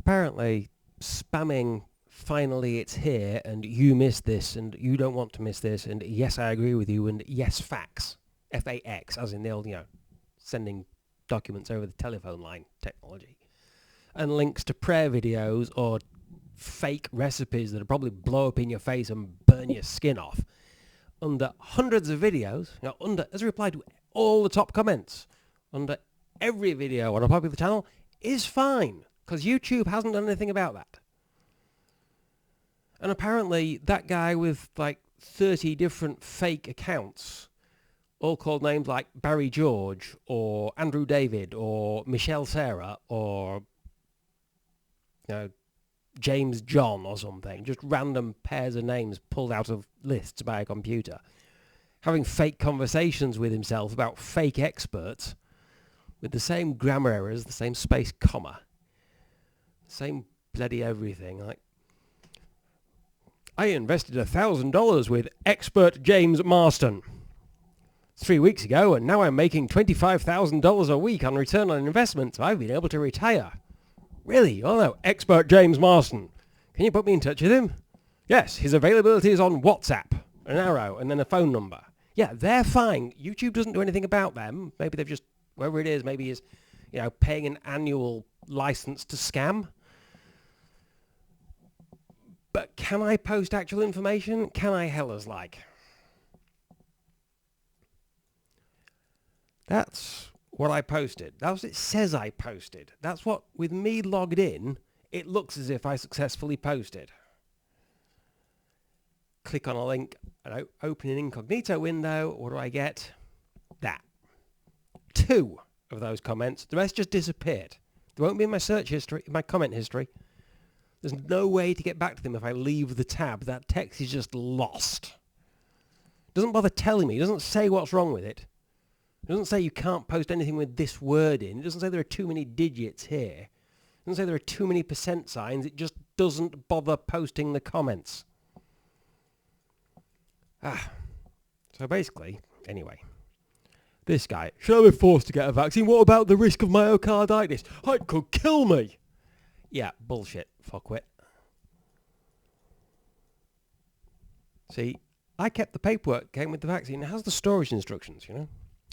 apparently spamming finally it's here and you missed this and you don't want to miss this and yes I agree with you and yes fax, F-A-X, as in the old, sending documents over the telephone line technology, and links to prayer videos or fake recipes that'll probably blow up in your face and burn your skin off under hundreds of videos, as a reply to all the top comments under every video on a popular channel is fine, because YouTube hasn't done anything about that. And apparently that guy with like 30 different fake accounts, all called names like Barry George or Andrew David or Michelle Sarah or James John or something, just random pairs of names pulled out of lists by a computer, having fake conversations with himself about fake experts with the same grammar errors, the same space comma, same bloody everything. Like, I invested $1,000 with expert James Marston 3 weeks ago, and now I'm making $25,000 a week on return on investment, so I've been able to retire. Really? Oh no, expert James Marston. Can you put me in touch with him? Yes, his availability is on WhatsApp, an arrow, and then a phone number. Yeah, they're fine. YouTube doesn't do anything about them. Maybe they've just, whoever it is, maybe he's, paying an annual license to scam. But can I post actual information? Can I hell as like? That's what I posted. That's what it says I posted. That's what, with me logged in, it looks as if I successfully posted. Click on a link, and open an incognito window. What do I get? That. 2 of those comments. The rest just disappeared. They won't be in my search history, in my comment history. There's no way to get back to them if I leave the tab. That text is just lost. It doesn't bother telling me. It doesn't say what's wrong with it. It doesn't say you can't post anything with this word in. It doesn't say there are too many digits here. It doesn't say there are too many % signs. It just doesn't bother posting the comments. So basically, anyway, this guy, should I be forced to get a vaccine? What about the risk of myocarditis? It could kill me. Yeah, bullshit, fuckwit. See, I kept the paperwork, came with the vaccine. It has the storage instructions,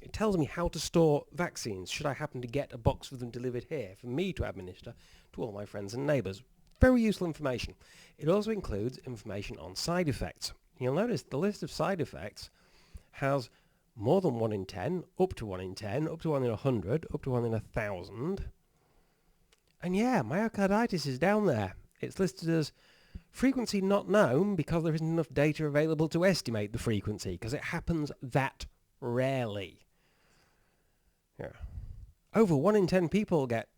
It tells me how to store vaccines should I happen to get a box of them delivered here for me to administer to all my friends and neighbours. Very useful information. It also includes information on side effects. You'll notice the list of side effects has more than 1 in 10, up to 1 in 10, up to 1 in 100, up to 1 in 1,000. And yeah, myocarditis is down there. It's listed as frequency not known because there isn't enough data available to estimate the frequency, because it happens that rarely. Yeah. Over 1 in 10 people get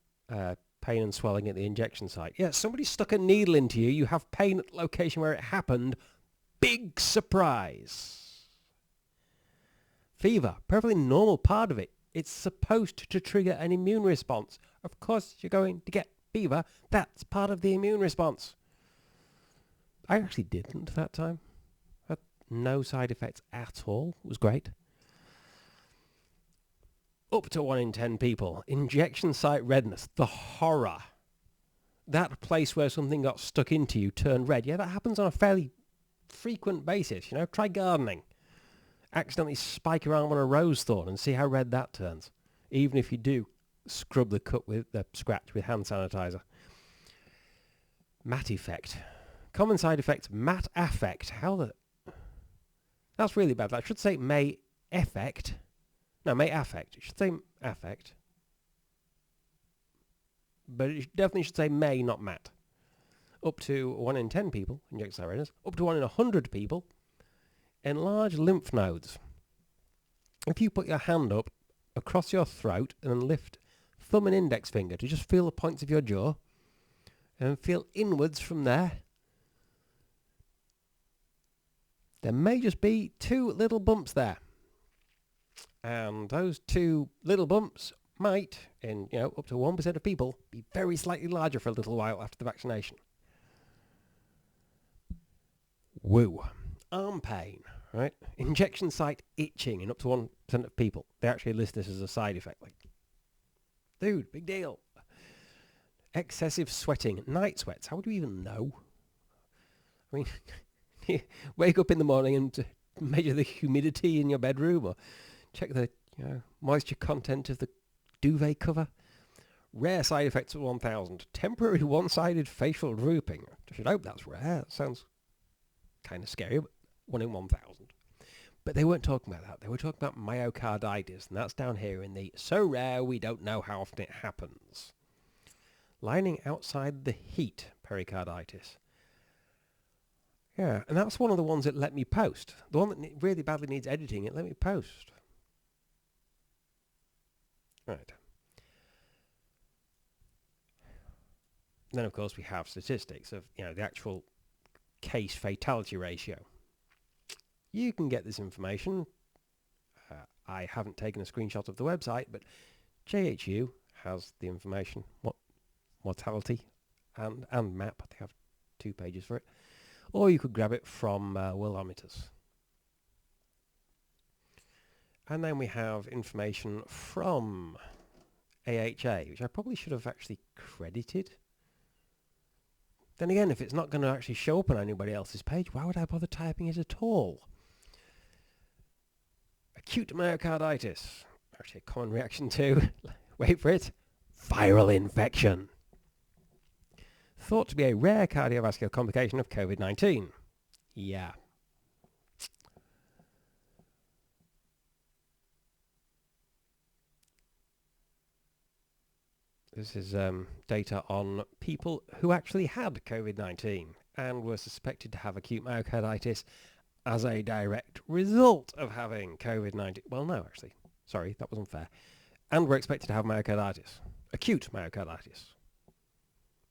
pain and swelling at the injection site. Yeah, somebody stuck a needle into you. You have pain at the location where it happened. Big surprise. Fever, perfectly normal part of it. It's supposed to trigger an immune response. Of course you're going to get fever. That's part of the immune response. I actually didn't that time. Had no side effects at all. It was great. Up to 1 in 10 people. Injection site redness. The horror. That place where something got stuck into you turned red. Yeah, that happens on a fairly frequent basis. Try gardening. Accidentally spike your arm on a rose thorn and see how red that turns. Even if you do scrub the cut with the scratch with hand sanitizer. Mat effect. Common side effects, mat affect. That's really bad. I should say may affect. No, may affect. It should say affect. But it definitely should say may, not mat. Up to 1 in 10 people, inject redness. Up to 1 in 100 people, enlarge lymph nodes. If you put your hand up across your throat and then lift thumb and index finger to just feel the points of your jaw and feel inwards from there, there may just be 2 little bumps there. And those 2 little bumps might, in up to 1% of people, be very slightly larger for a little while after the vaccination. Woo. Arm pain, right? Injection site itching in up to 1% of people. They actually list this as a side effect. Like, dude, big deal. excessive sweating, night sweats. How would you even know? I mean, you wake up in the morning and measure the humidity in your bedroom, or check the moisture content of the duvet cover. Rare side effects of 1,000. Temporary one-sided facial drooping. I should hope that's rare. That sounds kind of scary, but 1 in 1,000. But they weren't talking about that. They were talking about myocarditis, and that's down here in the so rare we don't know how often it happens. Lining outside the heat, pericarditis. Yeah, and that's one of the ones that let me post. The one that really badly needs editing, it let me post. Right. Then, of course, we have statistics of, the actual case fatality ratio. You can get this information. I haven't taken a screenshot of the website, but JHU has the information, mortality and map. They have 2 pages for it. Or you could grab it from Worldometers. And then we have information from AHA, which I probably should have actually credited. Then again, if it's not going to actually show up on anybody else's page, why would I bother typing it at all? Acute myocarditis. Actually, a common reaction to, wait for it, viral infection. Thought to be a rare cardiovascular complication of COVID-19. Yeah. This is data on people who actually had COVID-19 and were suspected to have acute myocarditis as a direct result of having COVID-19. Well, no, actually. Sorry, that wasn't fair. And were expected to have myocarditis. Acute myocarditis.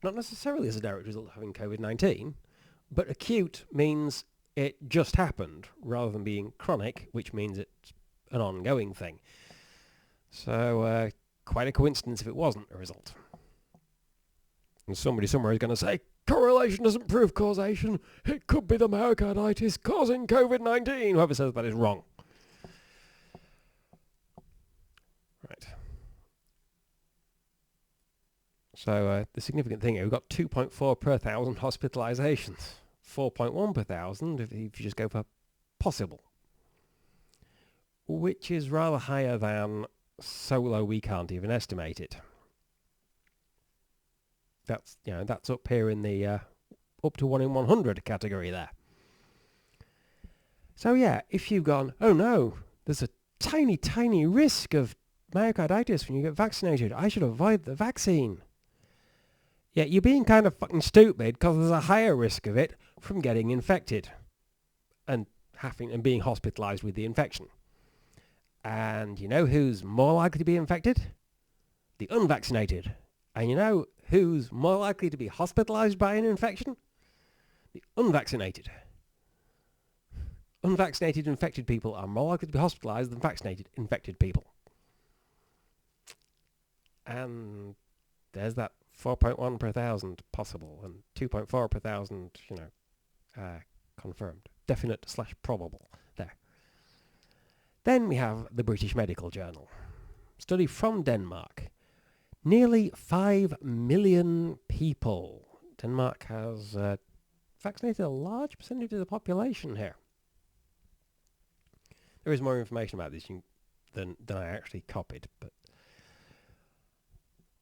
Not necessarily as a direct result of having COVID-19, but acute means it just happened rather than being chronic, which means it's an ongoing thing. So, quite a coincidence if it wasn't a result. And somebody somewhere is going to say, correlation doesn't prove causation. It could be the myocarditis causing COVID-19. Whoever says that is wrong. Right. So the significant thing here, we've got 2.4 per 1,000 hospitalizations. 4.1 per 1,000 if you just go for possible. Which is rather higher than so low we can't even estimate it. That's up here in the up to 1 in 100 category there. So yeah, if you've gone, oh no, there's a tiny, tiny risk of myocarditis when you get vaccinated, I should avoid the vaccine. Yeah, you're being kind of fucking stupid because there's a higher risk of it from getting infected and being hospitalized with the infection. And you know who's more likely to be infected? The unvaccinated. And you know who's more likely to be hospitalized by an infection? The unvaccinated. Unvaccinated infected people are more likely to be hospitalized than vaccinated infected people. And there's that 4.1 per 1,000 possible and 2.4 per 1,000, confirmed. Definite/probable there. Then we have the British Medical Journal. Study from Denmark. Nearly 5 million people. Denmark has vaccinated a large percentage of the population here. There is more information about this than I actually copied, but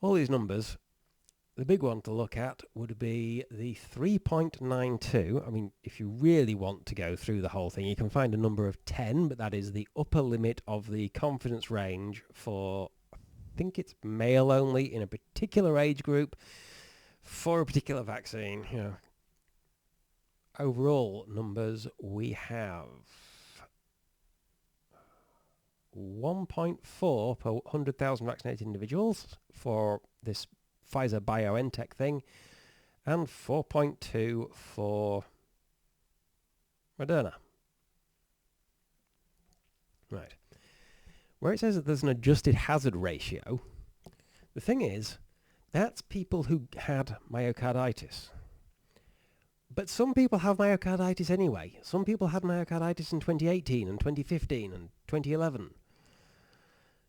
all these numbers, the big one to look at would be the 3.92. I mean, if you really want to go through the whole thing, you can find a number of 10, but that is the upper limit of the confidence range for, I think it's male only in a particular age group for a particular vaccine. Overall numbers, we have 1.4 per 100,000 vaccinated individuals for this Pfizer-BioNTech thing, and 4.2 for Moderna. Right. Where it says that there's an adjusted hazard ratio, the thing is, that's people who had myocarditis. But some people have myocarditis anyway. Some people had myocarditis in 2018 and 2015 and 2011.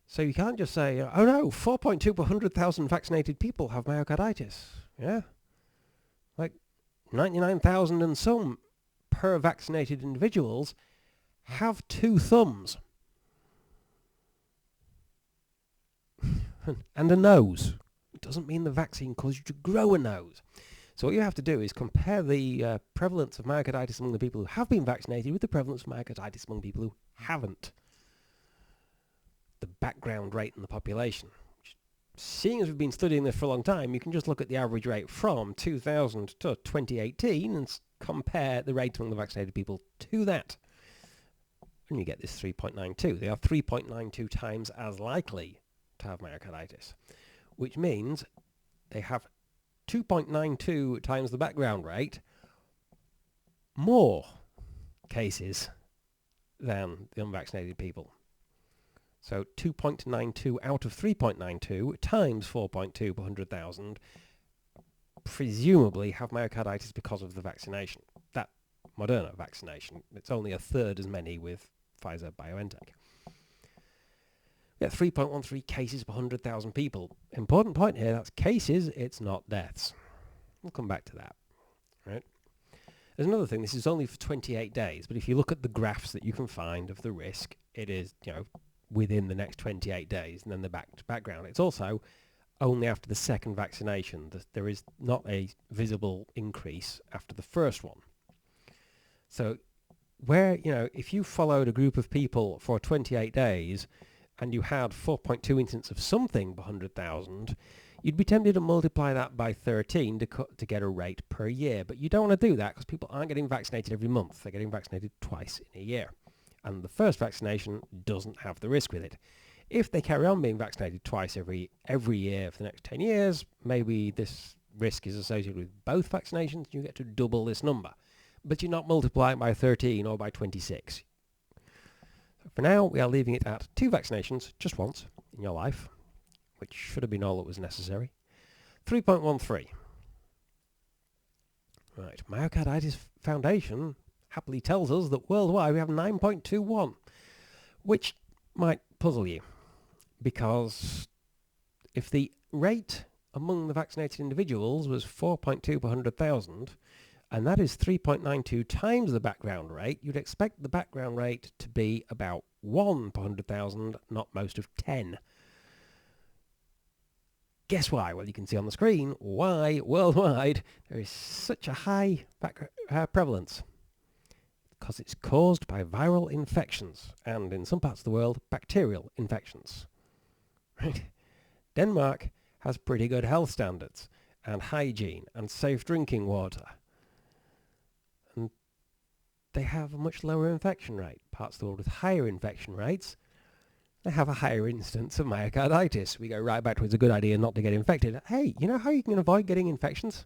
So you can't just say, oh no, 4.2 per 100,000 vaccinated people have myocarditis. Yeah? Like 99,000 and some per vaccinated individuals have two thumbs. And a nose. It doesn't mean the vaccine caused you to grow a nose. So what you have to do is compare the prevalence of myocarditis among the people who have been vaccinated with the prevalence of myocarditis among people who haven't. The background rate in the population. Seeing as we've been studying this for a long time, you can just look at the average rate from 2000 to 2018 and compare the rate among the vaccinated people to that. And you get this 3.92. They are 3.92 times as likely to have myocarditis, which means they have 2.92 times the background rate more cases than the unvaccinated people. So 2.92 out of 3.92 times 4.2 per 100,000 presumably have myocarditis because of the vaccination. That Moderna vaccination, it's only a third as many with Pfizer-BioNTech. We get 3.13 cases per 100,000 people. Important point here, that's cases, it's not deaths. We'll come back to that. Right? There's another thing, this is only for 28 days, but if you look at the graphs that you can find of the risk, it is, within the next 28 days, and then the background. It's also only after the second vaccination that there is not a visible increase after the first one. So where, if you followed a group of people for 28 days and you had 4.2 incidents of something per 100,000, you'd be tempted to multiply that by 13 to get a rate per year. But you don't want to do that because people aren't getting vaccinated every month. They're getting vaccinated twice in a year. And the first vaccination doesn't have the risk with it. If they carry on being vaccinated twice every year for the next 10 years, maybe this risk is associated with both vaccinations, you get to double this number. But you're not multiplying by 13 or by 26. So for now, we are leaving it at 2 vaccinations just once in your life, which should have been all that was necessary. 3.13. Right, Myocarditis Foundation happily tells us that worldwide we have 9.21, which might puzzle you, because if the rate among the vaccinated individuals was 4.2 per 100,000, and that is 3.92 times the background rate, you'd expect the background rate to be about 1 per 100,000, not most of 10. Guess why? Well, you can see on the screen why worldwide there is such a high prevalence. Because it's caused by viral infections, and in some parts of the world, bacterial infections. Right? Denmark has pretty good health standards, and hygiene, and safe drinking water. And they have a much lower infection rate. Parts of the world with higher infection rates, they have a higher instance of myocarditis. We go right back to it's a good idea not to get infected. Hey, you know how you can avoid getting infections?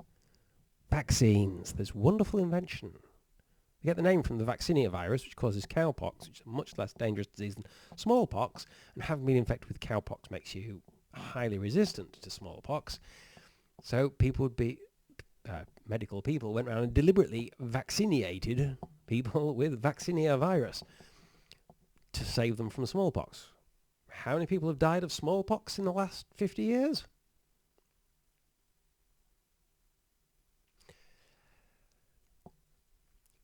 Vaccines. There's wonderful invention. We get the name from the vaccinia virus, which causes cowpox, which is a much less dangerous disease than smallpox, and having been infected with cowpox makes you highly resistant to smallpox. So people would be, medical people went around and deliberately vaccinated people with vaccinia virus to save them from smallpox. How many people have died of smallpox in the last 50 years?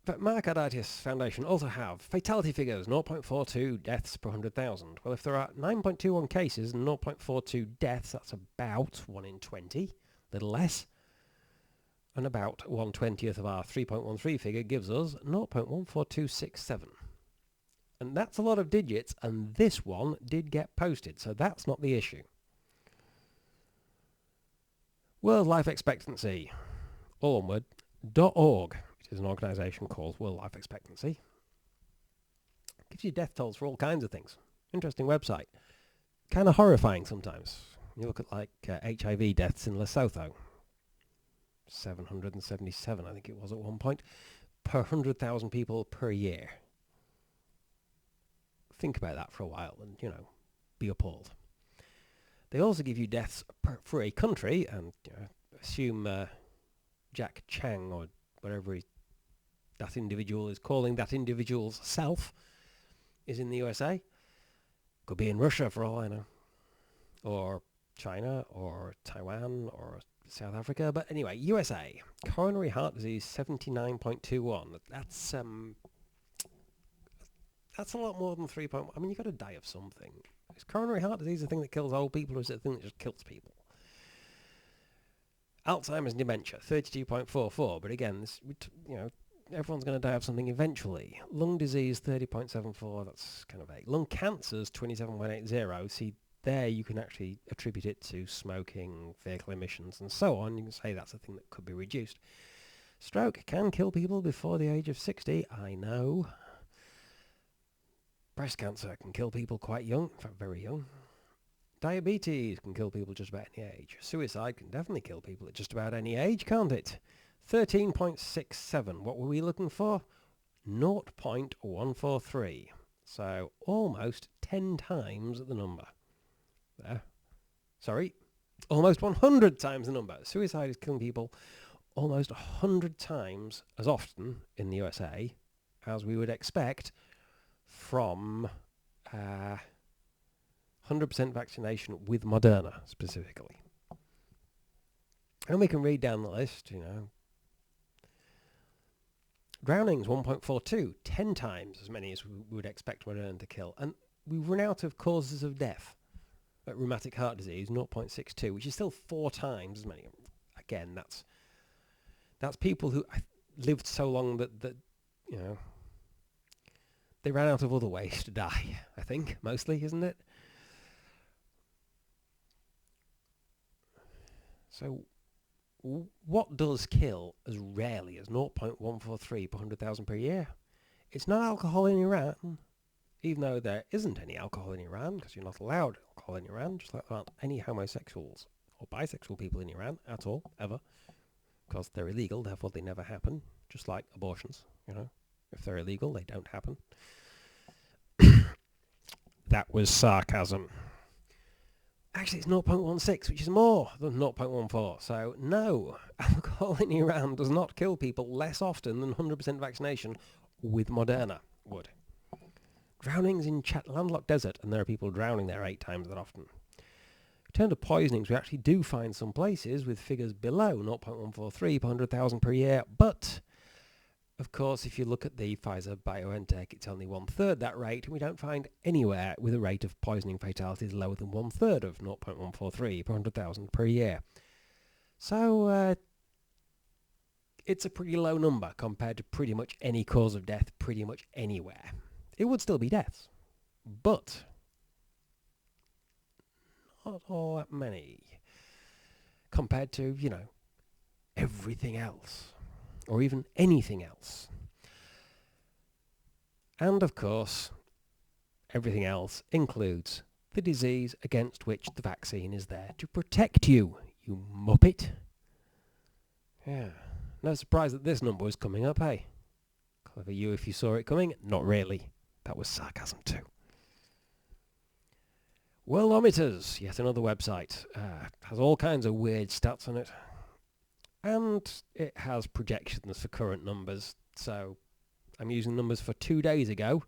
But Myocarditis Foundation also have fatality figures, 0.42 deaths per 100,000. Well, if there are 9.21 cases and 0.42 deaths, that's about 1 in 20, a little less. And about 1/20th of our 3.13 figure gives us 0.14267. And that's a lot of digits, and this one did get posted, so that's not the issue. World Life Expectancy, all one word, .org. Is an organisation called World Life Expectancy. Gives you death tolls for all kinds of things. Interesting website. Kind of horrifying sometimes. You look at like HIV deaths in Lesotho. 777, I think it was at one point, per 100,000 people per year. Think about that for a while and, be appalled. They also give you deaths for a country, and assume Jack Chang or whatever that individual is calling that individual's self is in the USA. Could be in Russia for all I know. Or China, or Taiwan, or South Africa. But anyway, USA. Coronary heart disease, 79.21. That's a lot more than 3.1. I mean, you've got to die of something. Is coronary heart disease a thing that kills old people, or is it a thing that just kills people? Alzheimer's and dementia, 32.44. But again, everyone's going to die of something eventually. Lung disease, 30.74. That's kind of vague. Lung cancers, 27.80. See, there you can actually attribute it to smoking, vehicle emissions, and so on. You can say that's a thing that could be reduced. Stroke can kill people before the age of 60. I know. Breast cancer can kill people quite young, in fact very young. Diabetes can kill people just about any age. Suicide can definitely kill people at just about any age, can't it? 13.67. What were we looking for? 0.143. So almost 10 times the number. There. Sorry. Almost 100 times the number. Suicide is killing people almost 100 times as often in the USA as we would expect from 100% vaccination with Moderna specifically. And we can read down the list, Drownings, 1.42, 10 times as many as we would expect Moderna to kill. And we've run out of causes of death. Rheumatic heart disease, 0.62, which is still 4 times as many. Again, that's people who lived so long that they ran out of other ways to die, I think, mostly, isn't it? So what does kill as rarely as 0.143 per 100,000 per year? It's not alcohol in Iran, even though there isn't any alcohol in Iran, because you're not allowed alcohol in Iran, just like there aren't any homosexuals or bisexual people in Iran at all, ever, because they're illegal, therefore they never happen, just like abortions, If they're illegal, they don't happen. That was sarcasm. Actually, it's 0.16, which is more than 0.14. So, no, alcohol in Iran does not kill people less often than 100% vaccination with Moderna would. Drownings in landlocked desert, and there are people drowning there 8 times that often. In terms of poisonings, we actually do find some places with figures below 0.143 per 100,000 per year, but of course, if you look at the Pfizer-BioNTech, it's only 1/3 that rate, and we don't find anywhere with a rate of poisoning fatalities lower than 1/3 of 0.143 per 100,000 per year. So it's a pretty low number compared to pretty much any cause of death pretty much anywhere. It would still be deaths, but not all that many compared to, everything else. Or even anything else. And of course, everything else includes the disease against which the vaccine is there to protect you, you muppet. Yeah, no surprise that this number was coming up, hey? Clever you if you saw it coming. Not really. That was sarcasm too. Worldometers, yet another website, has all kinds of weird stats on it. And it has projections for current numbers, so I'm using numbers for 2 days ago.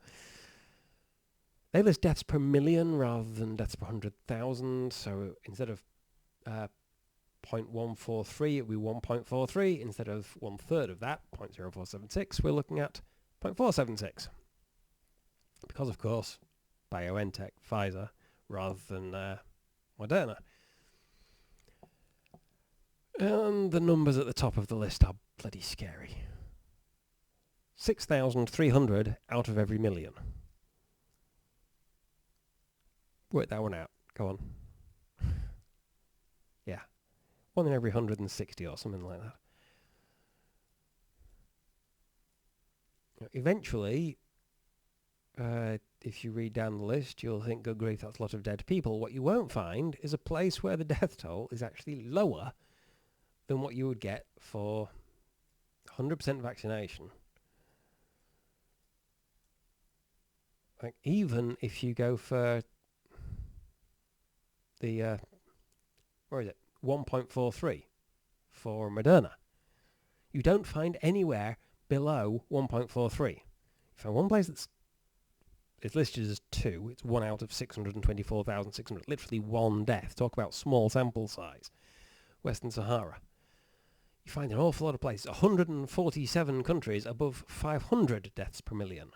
They list deaths per million rather than deaths per 100,000, so instead of 0.143, it would be 1.43. Instead of 1/3 of that, 0.0476, we're looking at 0.476. Because, of course, BioNTech, Pfizer, rather than Moderna. And the numbers at the top of the list are bloody scary. 6,300 out of every million. Work that one out. Go on. Yeah. 1 in every 160 or something like that. Eventually, if you read down the list, you'll think, good grief, that's a lot of dead people. What you won't find is a place where the death toll is actually lower than what you would get for 100% vaccination. Like, even if you go for the, 1.43 for Moderna, you don't find anywhere below 1.43. You find one place that's it's listed as 2. It's 1 out of 624,600. Literally 1 death. Talk about small sample size. Western Sahara. You find an awful lot of places. 147 countries above 500 deaths per million.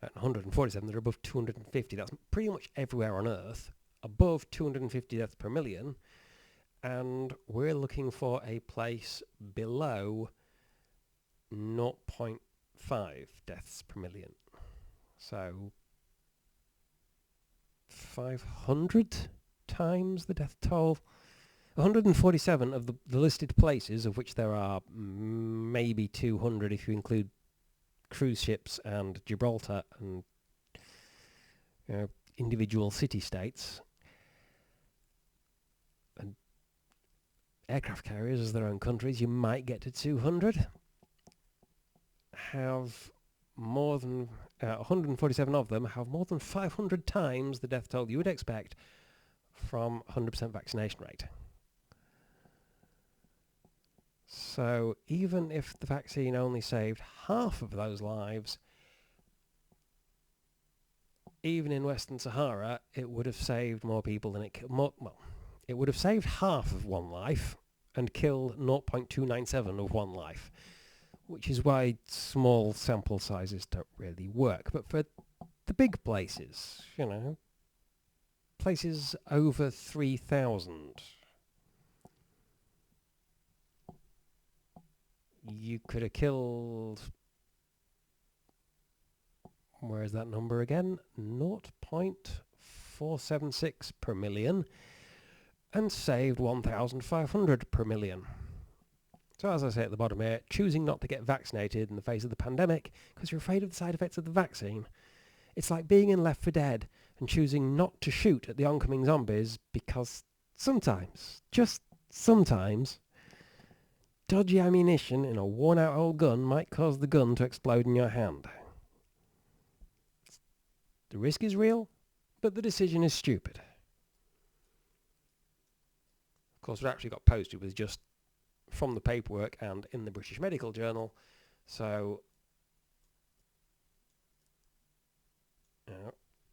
And 147 that are above 250. That's pretty much everywhere on Earth. Above 250 deaths per million. And we're looking for a place below 0.5 deaths per million. So 500 times the death toll. 147 of the listed places, of which there are maybe 200 if you include cruise ships and Gibraltar and individual city-states, and aircraft carriers as their own countries, you might get to 200, have more than 147 of them have more than 500 times the death toll you would expect from 100% vaccination rate. So even if the vaccine only saved half of those lives, even in Western Sahara, it would have saved more people than it killed. It would have saved half of one life and killed 0.297 of one life, which is why small sample sizes don't really work. But for the big places, places over 3,000, you could have killed, where is that number again? 0.476 per million and saved 1,500 per million. So as I say at the bottom here, choosing not to get vaccinated in the face of the pandemic because you're afraid of the side effects of the vaccine. It's like being in Left 4 Dead and choosing not to shoot at the oncoming zombies because sometimes, just sometimes, dodgy ammunition in a worn-out old gun might cause the gun to explode in your hand. The risk is real, but the decision is stupid. Of course, what actually got posted was just from the paperwork and in the British Medical Journal, so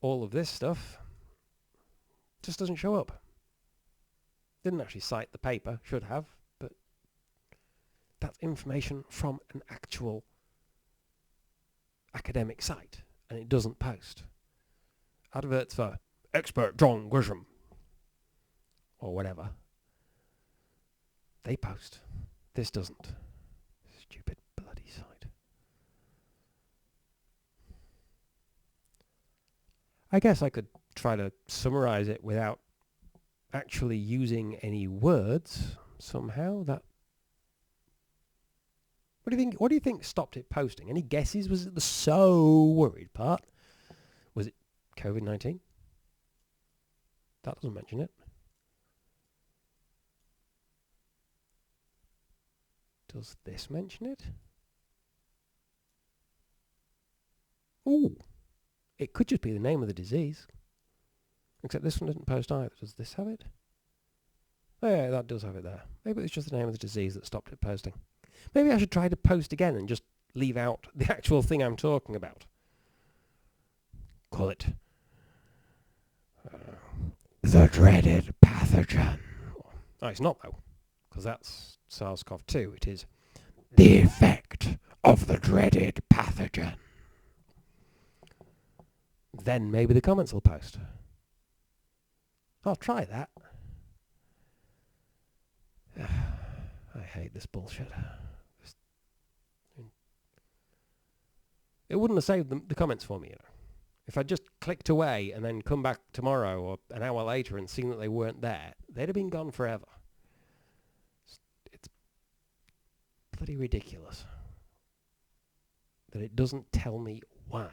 all of this stuff just doesn't show up. Didn't actually cite the paper, should have, but that's information from an actual academic site, and it doesn't post. Adverts for expert John Grisham or whatever. They post. This doesn't. Stupid bloody site. I guess I could try to summarize it without actually using any words somehow. What do you think stopped it posting? Any guesses? Was it the so worried part? Was it COVID-19? That doesn't mention it. Does this mention it? Ooh. It could just be the name of the disease. Except this one didn't post either. Does this have it? Oh yeah, that does have it there. Maybe it's just the name of the disease that stopped it posting. Maybe I should try to post again and just leave out the actual thing I'm talking about. Call it the dreaded pathogen. Oh, it's not though, because that's SARS-CoV-2. It is the effect of the dreaded pathogen. Then maybe the comments will post. I'll try that. I hate this bullshit. It wouldn't have saved the comments for me, If I'd just clicked away and then come back tomorrow or an hour later and seen that they weren't there, they'd have been gone forever. It's bloody ridiculous that it doesn't tell me why.